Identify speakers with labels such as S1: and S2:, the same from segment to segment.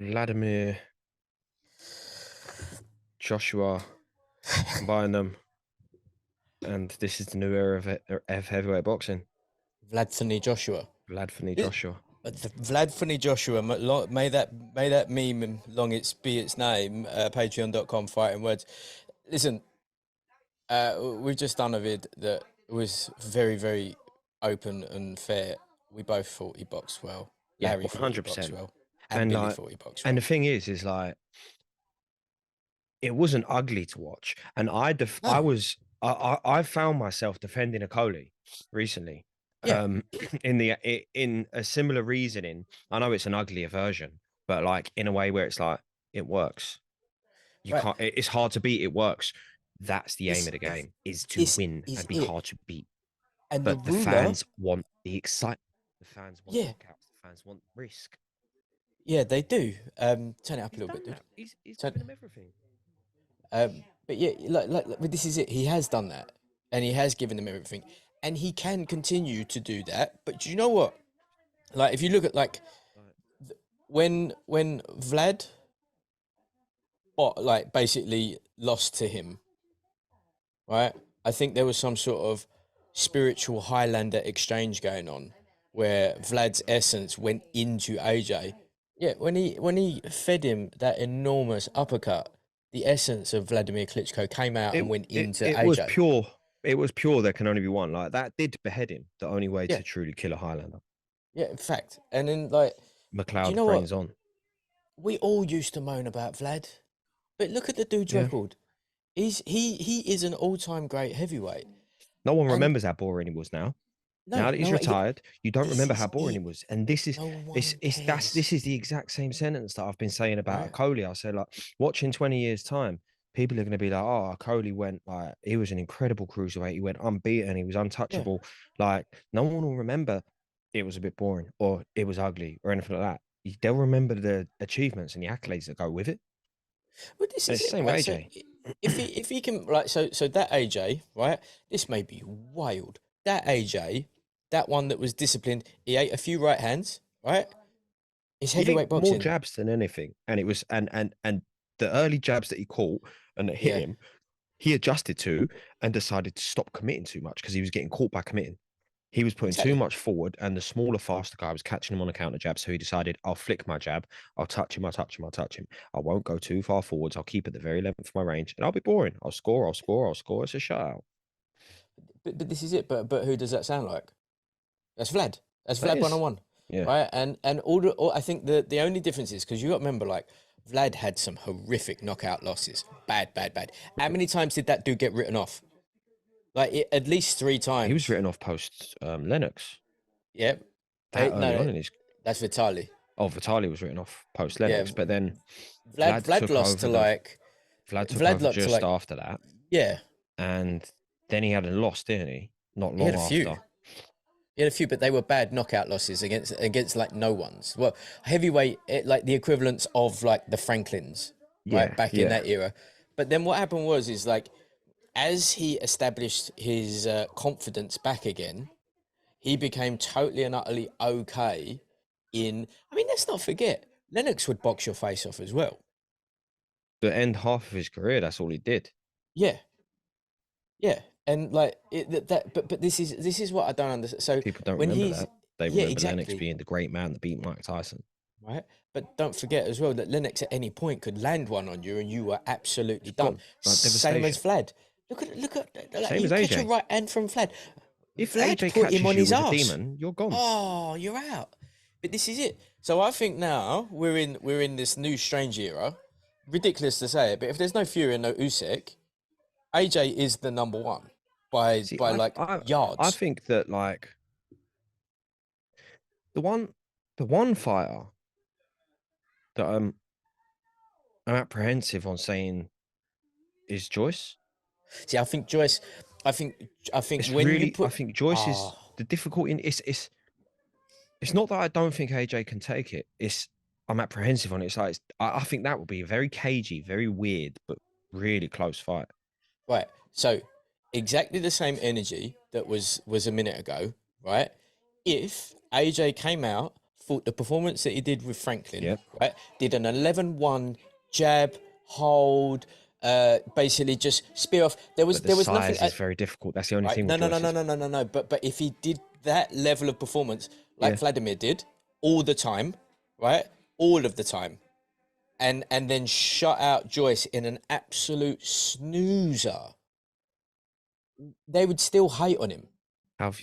S1: Vladimir, Joshua, combine them, and this is the new era of heavyweight boxing.
S2: Vladimir Joshua.
S1: Vladimir Joshua.
S2: Vladimir Joshua. May that meme long be its name. Patreon.com fighting words. Listen, we've just done a vid that was very, very open and fair. We both thought he boxed well.
S1: Yeah,
S2: Larry thought he boxed
S1: 100%.
S2: well, and
S1: And
S2: Billy
S1: like,
S2: thought he boxed
S1: and
S2: well.
S1: the thing is like, it wasn't ugly to watch. And I
S2: No,
S1: was, I found myself defending a Coley recently.
S2: yeah,
S1: In a similar reasoning. I know it's an uglier version, but like in a way where it's like it works. You
S2: right.
S1: can't. It's hard to beat. It works. That's the aim
S2: This
S1: of the game: is to
S2: this
S1: win
S2: is
S1: and be
S2: it.
S1: hard to beat.
S2: And the
S1: But the
S2: ruler,
S1: fans want the excitement. The fans want
S2: yeah,
S1: knockouts. The fans want risk.
S2: yeah, they do. Turn it up a
S1: He's
S2: little bit,
S1: done
S2: dude.
S1: that. He's
S2: Turn,
S1: given them everything.
S2: but yeah, but this is it. He has done that, and he has given them everything, and he can continue to do that. But do you know what? Like, if you look at like
S1: Like,
S2: when Vlad, like basically lost to him, right? I think there was some sort of spiritual Highlander exchange going on, where Vlad's essence went into AJ. Yeah, when he fed him that enormous uppercut, the essence of Vladimir Klitschko came out
S1: it
S2: and went
S1: it
S2: into
S1: it was
S2: AJ.
S1: pure. It was pure. There can only be one. Like that did behead him. The only way
S2: Yeah,
S1: to truly kill a Highlander.
S2: yeah, in fact. And then, like, do you
S1: McLeod
S2: know what?
S1: brings on.
S2: We all used to moan about Vlad, but look at the dude's
S1: Yeah.
S2: record. He is an all-time great heavyweight.
S1: No one
S2: And
S1: remembers how boring he was now.
S2: no,
S1: Now that he's
S2: no,
S1: retired, you don't
S2: this
S1: remember how
S2: is
S1: boring he
S2: it.
S1: was. And this is
S2: No
S1: it's
S2: one
S1: it's that's
S2: cares,
S1: this is the exact same sentence that I've been saying about a
S2: right?
S1: Coley. I said, like, watch in 20 years' time, people are gonna be like, oh, Coley went like he was an incredible cruiserweight, he went unbeaten, he was
S2: Yeah.
S1: untouchable. Like, no one will remember it was a bit boring or it was ugly or anything like that. They'll remember the achievements and the accolades that go with it.
S2: But this
S1: And
S2: is
S1: it's the
S2: it,
S1: same with
S2: right? So
S1: AJ.
S2: if he can, like, so that AJ, right? This may be wild. That AJ, that one that was disciplined, he ate a few right hands, right? It's
S1: He ate
S2: heavyweight
S1: more
S2: boxing.
S1: jabs than anything. And it was and the early jabs that he caught and that hit
S2: Yeah,
S1: him, he adjusted to and decided to stop committing too much because he was getting caught by committing. He was putting too
S2: exactly.
S1: much forward, and the smaller, faster guy was catching him on a counter jab. So he decided, I'll flick my jab, I'll touch him, I'll touch him, I'll touch him. I won't go too far forwards. I'll keep at the very length of my range, and I'll be boring. I'll score, I'll score, I'll score. It's a shutout.
S2: But this is it. But who does that sound like? That's Vlad. That's
S1: That
S2: Vlad
S1: is,
S2: 101,
S1: yeah.
S2: right? And I think the only difference is because you got to remember, like, Vlad had some horrific knockout losses. Bad, bad, bad. How many times did that dude get written off? Like, at least three
S1: He was
S2: times.
S1: written off post Lennox
S2: Yep.
S1: that
S2: No,
S1: early on
S2: no,
S1: in his.
S2: that's Vitali.
S1: Oh, Vitali was written off post
S2: Yeah,
S1: Lennox, but then Vlad
S2: Vlad
S1: took
S2: lost to
S1: over the
S2: like
S1: Vlad took
S2: Vlad
S1: over
S2: lost to
S1: just
S2: like
S1: after that,
S2: yeah.
S1: and then he had a loss, didn't he? Not
S2: He had
S1: long
S2: a few.
S1: after.
S2: He had a few, but they were bad knockout losses against like no ones. Well, heavyweight, like the equivalents of like the Franklins, right,
S1: Yeah,
S2: back in
S1: yeah.
S2: that era. But then what happened was is like as he established his confidence back again, he became totally and utterly okay. I mean, let's not forget, Lennox would box your face off as well.
S1: The end half of his career, that's all he did.
S2: Yeah, yeah, and like but this is what I don't understand. So
S1: People don't
S2: when
S1: remember
S2: he's
S1: that. They
S2: yeah,
S1: remember Lennox
S2: exactly,
S1: being the great man that beat Mike Tyson.
S2: right. But don't forget as well that Lennox at any point could land one on you and you were absolutely
S1: It's
S2: done.
S1: gone. Like
S2: Same as
S1: devastation.
S2: Vlad. Look at like
S1: Same
S2: you
S1: as
S2: catch a
S1: AJ.
S2: right hand from Vlad.
S1: If
S2: Vlad
S1: AJ
S2: put him
S1: catches
S2: on
S1: you
S2: his
S1: with a
S2: ass.
S1: demon, you're gone.
S2: Oh, you're out. But this is it. So I think now we're in this new strange era. Ridiculous to say it, but if there's no Fury and no Usyk, AJ is the number one by
S1: See,
S2: by like
S1: I
S2: yards.
S1: think that like the one the one fighter that I'm apprehensive on saying is Joyce.
S2: See, I think Joyce. I think I think
S1: It's
S2: when you
S1: really I
S2: put
S1: think Joyce is
S2: oh
S1: the difficulty in it's not that I don't think AJ can take it. It's I'm apprehensive on it. It's like I think that would be a very cagey, very weird, but really close fight.
S2: right, so exactly the same energy that was a minute ago, right? If AJ came out, thought the performance that he did with Franklin,
S1: Yep.
S2: right, did an 11-1 jab, hold, basically just spear off. There was
S1: But the
S2: nothing.
S1: size is very difficult. That's the only
S2: Right?
S1: thing
S2: No,
S1: with
S2: no, no,
S1: Joyce
S2: no,
S1: is,
S2: no, no, no, no. But if he did that level of performance like
S1: yeah.
S2: Vladimir did all the time, right, all of the time, and then shut out Joyce in an absolute snoozer, they would still hate on him. And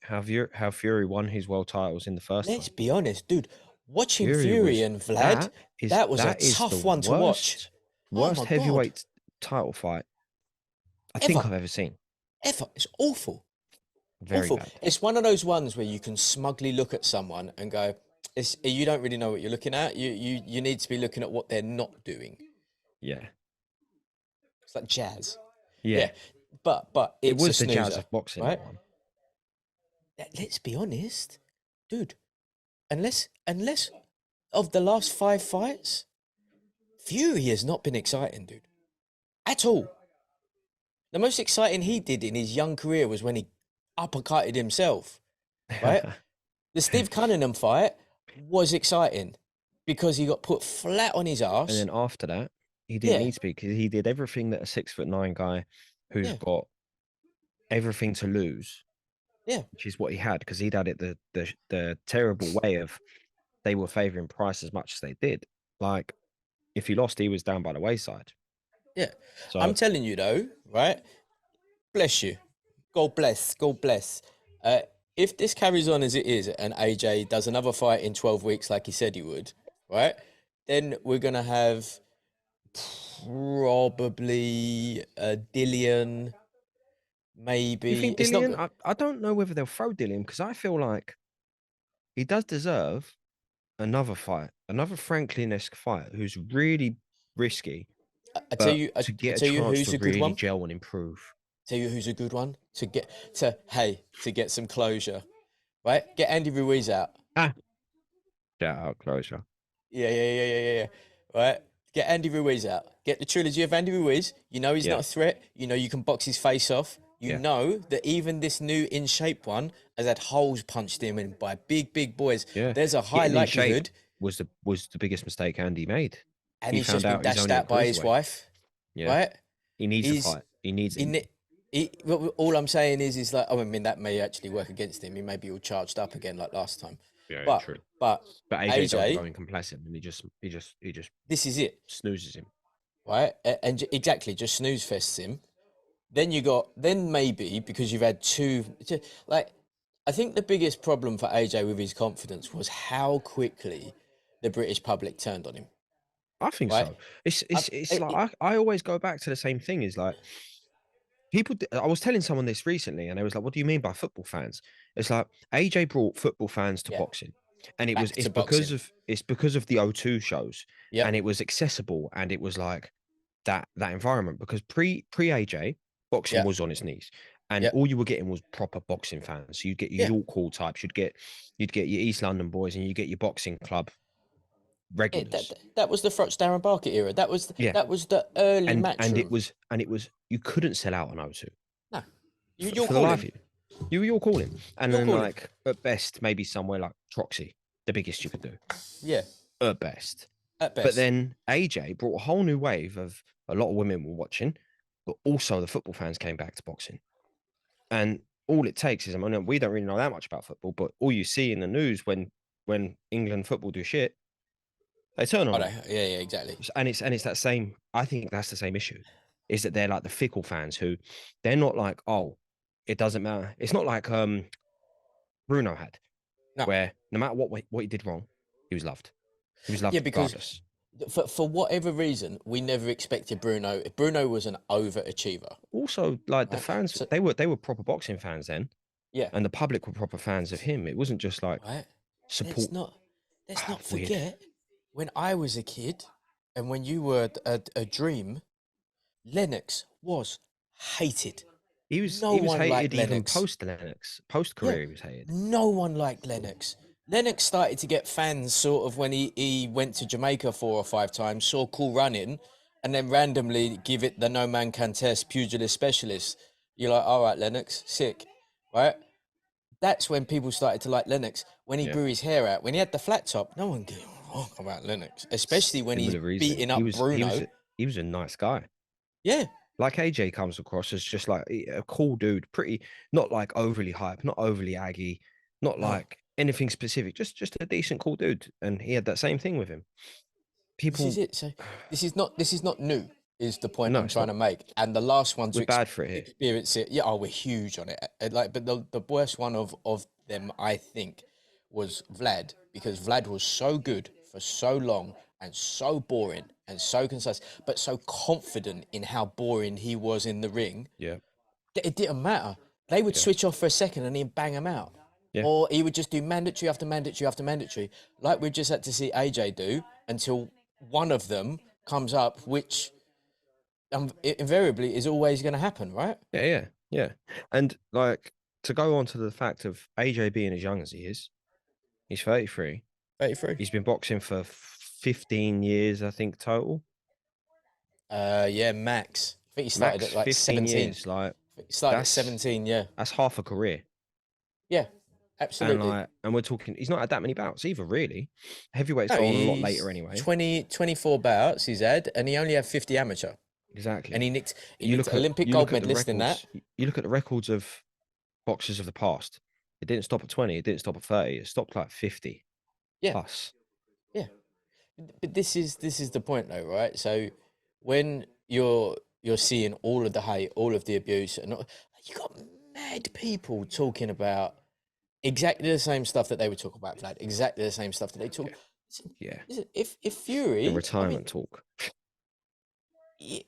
S1: How Fury won his world titles in the first
S2: let's
S1: time.
S2: be honest, dude, watching
S1: Fury
S2: Fury
S1: was
S2: and Vlad, that was a
S1: that is the
S2: tough one to watch. Oh
S1: worst
S2: my God,
S1: heavyweight title fight I think
S2: ever,
S1: I've ever seen.
S2: ever. It's awful.
S1: Very
S2: Awful.
S1: bad.
S2: It's one of those ones where you can smugly look at someone and go, you don't really know what you're looking at. You need to be looking at what they're not doing.
S1: Yeah.
S2: It's like jazz.
S1: Yeah.
S2: Yeah. But
S1: It
S2: it's a
S1: was the jazz
S2: snoozer,
S1: of boxing,
S2: right?
S1: that one.
S2: Let's be honest, dude. Unless of the last 5 fights, Fury has not been exciting, dude. At all. The most exciting he did in his young career was when he uppercutted himself, right? The Steve Cunningham fight was exciting because he got put flat on his
S1: And
S2: ass.
S1: then after that, he didn't
S2: Yeah,
S1: need to be because he did everything that a 6'9" guy who's
S2: yeah,
S1: got everything to lose,
S2: yeah.
S1: which is what he had, because he'd had it the terrible way of they were favoring Price as much as they did. Like, if he lost, he was down by the wayside.
S2: Yeah. I'm
S1: So
S2: telling you though, right? Bless you. God bless. God bless. If this carries on as it is and AJ does another fight in 12 weeks like he said he would, right? Then we're going to have probably Dillian,
S1: you
S2: maybe.
S1: think
S2: It's not.
S1: Dillian? I don't know whether they'll throw Dillian because I feel like he does deserve another fight, another Franklin-esque fight who's really risky,
S2: I tell
S1: but
S2: you,
S1: to
S2: I
S1: get a
S2: tell you
S1: chance
S2: who's
S1: to
S2: a good
S1: really
S2: one.
S1: gel and improve.
S2: Tell you who's a good one to get some closure, right? Get Andy Ruiz out.
S1: Ah, shout out closure.
S2: Yeah. Right? Get Andy Ruiz out. Get the trilogy of Andy Ruiz. You know he's
S1: Yeah,
S2: not a threat. You know you can box his face off. You
S1: yeah,
S2: know that even this new in shape one has had holes punched him in by big boys.
S1: yeah.
S2: There's a high
S1: Getting in shape
S2: likelihood,
S1: was the biggest mistake Andy made.
S2: and
S1: He
S2: he's
S1: found
S2: just been
S1: out he's
S2: dashed
S1: only a
S2: out by his
S1: cruiserweight.
S2: wife,
S1: Yeah,
S2: right?
S1: he needs a
S2: He's
S1: fight. He needs
S2: in
S1: it.
S2: all I'm saying is like, oh, I mean that may actually work against him. He may be all charged up again like last time.
S1: Yeah,
S2: But
S1: true.
S2: but
S1: But AJ don't go
S2: AJ,
S1: in complacent, and he just
S2: this is it,
S1: snoozes him.
S2: right? Exactly, just snooze fests him. Then maybe because you've had two, like, I think the biggest problem for AJ with his confidence was how quickly the British public turned on him,
S1: I think
S2: right?
S1: so. It's
S2: It,
S1: like I always go back to the same thing. Is like I was telling someone this recently, and they was like, "What do you mean by football fans?" It's like AJ brought football fans to
S2: yeah,
S1: boxing, and
S2: back to boxing.
S1: it's because of the O2 shows, and
S2: Yep,
S1: it was accessible, and it was like that environment because pre AJ boxing
S2: yep,
S1: was on its knees, and
S2: yep,
S1: all you were getting was proper boxing fans. So you'd get your
S2: yeah.
S1: York Hall types, you'd get your East London boys, and you get your boxing club regulars.
S2: That was the Frotch Darren Barker era.
S1: Yeah,
S2: That was the early
S1: and
S2: matchroom.
S1: it was you couldn't sell out on O2
S2: No, you're
S1: for the life
S2: calling.
S1: of you. You're calling, and
S2: You're
S1: then
S2: calling.
S1: like at best maybe somewhere like Troxy, the biggest you could do
S2: Yeah,
S1: at best.
S2: at
S1: But
S2: best.
S1: then AJ brought a whole new wave of a lot of women were watching, but also the football fans came back to boxing. And all it takes is, I mean, we don't really know that much about football, but all you see in the news when England football do shit, they turn
S2: Oh,
S1: on
S2: no,
S1: them.
S2: yeah, exactly.
S1: And it's that same. I think that's the same issue, is that they're like the fickle fans who they're not like, oh, it doesn't matter. It's not like Bruno had,
S2: No,
S1: where no matter what he did wrong, he was loved. He was
S2: yeah,
S1: loved
S2: because
S1: regardless.
S2: for whatever reason, we never expected Bruno. Bruno was an overachiever,
S1: Also, like the
S2: right?
S1: fans,
S2: So
S1: they were proper boxing fans then,
S2: yeah,
S1: and the public were proper fans of him. It wasn't just like
S2: right.
S1: support.
S2: Let's not
S1: Weird.
S2: forget when I was a kid and when you were a dream. Lennox was hated. No
S1: He was
S2: one liked
S1: hated even
S2: Lennox.
S1: post Lennox, post
S2: Yeah,
S1: career. He was hated.
S2: no one liked Lennox. Lennox started to get fans sort of when he went to Jamaica 4 or 5 times, saw Cool Running, and then randomly give it the no man can test pugilist specialist. You're like, all right, Lennox, sick, right? that's when people started to like Lennox. When he
S1: Yeah.
S2: grew his hair out, when he had the flat top, no one gave a fuck about Lennox, especially when he's
S1: Similar reasoning.
S2: beating up Bruno.
S1: He was a nice guy.
S2: Yeah,
S1: Like AJ comes across as just like a cool dude, pretty not like overly hype, not overly aggy, not
S2: no,
S1: like anything specific, just a decent cool dude. And he had that same thing with him.
S2: this is
S1: People
S2: it. So this is not new. Is the point
S1: no,
S2: I'm
S1: it's
S2: trying
S1: not.
S2: to make? And the last one
S1: We're
S2: to
S1: bad for it here.
S2: experience it, yeah, oh, we're huge on it. Like, but the worst one of them, I think, was Vlad, because Vlad was so good for so long and so boring and so concise, but so confident in how boring he was in the ring.
S1: Yeah.
S2: It didn't matter. They would
S1: Yeah.
S2: switch off for a second and he'd bang them out.
S1: Yeah.
S2: Or he would just do mandatory after mandatory after mandatory, like we just had to see AJ do, until one of them comes up, which invariably is always going to happen, right?
S1: Yeah, yeah, yeah. And like to go on to the fact of AJ being as young as he is, he's 33.
S2: 33.
S1: He's been boxing for 15 years, I think, total.
S2: Yeah, max. I think he started
S1: Max
S2: at like
S1: 15
S2: 17.
S1: years. Like
S2: He started at
S1: that's
S2: 17, yeah.
S1: that's half a career.
S2: Yeah,
S1: And
S2: absolutely.
S1: like, and we're talking, he's not had that many bouts either, really. Heavyweights
S2: No,
S1: go on a lot
S2: he's
S1: later anyway.
S2: 24 bouts he's had, and he only had 50 amateur.
S1: Exactly.
S2: And he nicked Olympic
S1: you
S2: gold
S1: look at the
S2: medalist in that.
S1: records. You look at the records of boxers of the past. It didn't stop at 20. It didn't stop at 30. It stopped like 50
S2: Yeah,
S1: plus.
S2: yeah. But this is the point though, right? So when you're seeing all of the hate, all of the abuse, and you got mad people talking about exactly the same stuff that they were talking about, Vlad. Exactly the same stuff that they talk.
S1: Yeah.
S2: Listen, if Fury,
S1: The retirement talk.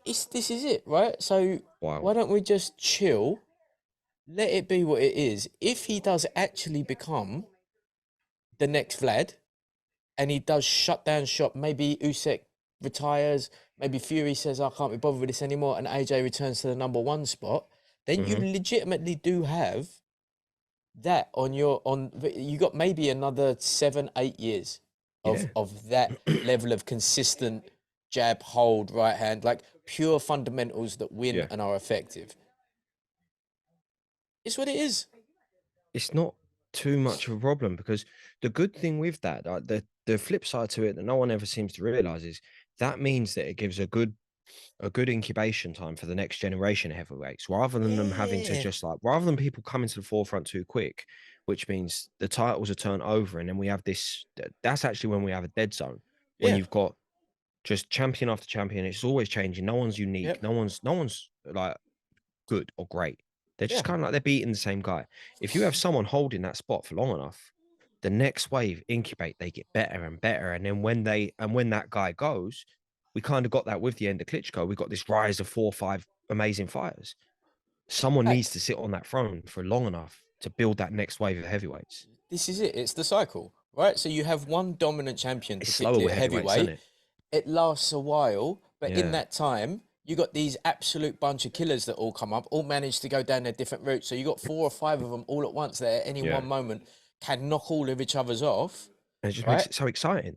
S2: this is it, right? So
S1: Wow.
S2: why don't we just chill, let it be what it is? If he does actually become the next Vlad, and he does shut down shop, maybe Usyk retires, maybe Fury says, I can't be bothered with this anymore, and AJ returns to the number one spot, then you legitimately do have that you got maybe another 7-8 years of that level of consistent jab, hold, right hand, like pure fundamentals that win and are effective. It's what it is.
S1: It's not too much of a problem because the good thing with that, the flip side to it that no one ever seems to realize is that means that it gives a good incubation time for the next generation of heavyweights, rather than them having to just like, rather than people coming to the forefront too quick, which means the titles are turned over and then we have this. That's actually when we have a dead zone, when you've got just champion after champion. It's always changing. No one's unique. No one's like good or great. They're just kind of like they're beating the same guy. If you have someone holding that spot for long enough, the next wave incubate, they get better and better. And then when that guy goes, we kind of got that with the end of Klitschko. We got this rise of 4 or 5 amazing fighters. Someone needs to sit on that throne for long enough to build that next wave of heavyweights.
S2: This is it. It's the cycle, right? So you have one dominant champion,
S1: It's slower
S2: particularly
S1: with
S2: at
S1: heavyweights,
S2: heavyweight.
S1: isn't it?
S2: It lasts a while, but in
S1: Yeah.
S2: that time, you got these absolute bunch of killers that all come up, all manage to go down their different routes. So you got 4 or 5 of them all at once that at any one moment can knock all of each other's off.
S1: And it just makes it so exciting.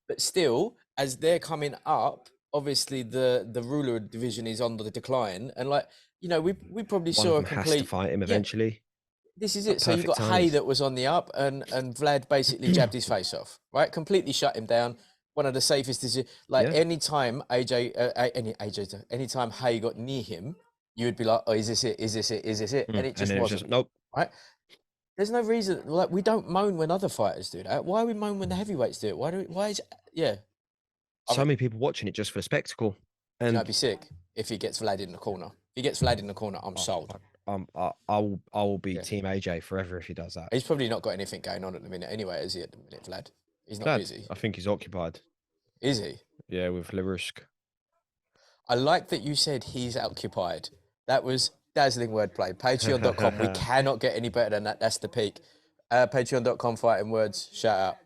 S2: But still, as they're coming up, obviously the ruler division is on the decline, and like, you know, we probably
S1: One
S2: saw
S1: of
S2: a
S1: them has to
S2: complete.
S1: fight him eventually.
S2: This is
S1: Like
S2: it. So you've got
S1: perfect
S2: Hay
S1: times.
S2: that was on the up, and Vlad basically jabbed his face off, right? Completely shut him down. One of the safest decisions. Like anytime anytime Hay got near him, you would be like, oh, is this it? Is this it? Is this it? And it just wasn't.
S1: Nope.
S2: Right? There's no reason. Like, we don't moan when other fighters do that. Why we moan when the heavyweights do it? Why is
S1: So many people watching it just for the spectacle. And
S2: I'd be sick if he gets Vlad in the corner. If he gets Vlad in the corner, I'm sold.
S1: I will be Team AJ forever if he does that.
S2: He's probably not got anything going on at the minute anyway, is he, at the minute, Vlad? He's not busy.
S1: I think he's occupied.
S2: Is he?
S1: Yeah, with Larusk.
S2: I like that you said he's occupied. That was dazzling wordplay. Patreon.com. We cannot get any better than that. That's the peak. Patreon.com, fighting words. Shout out.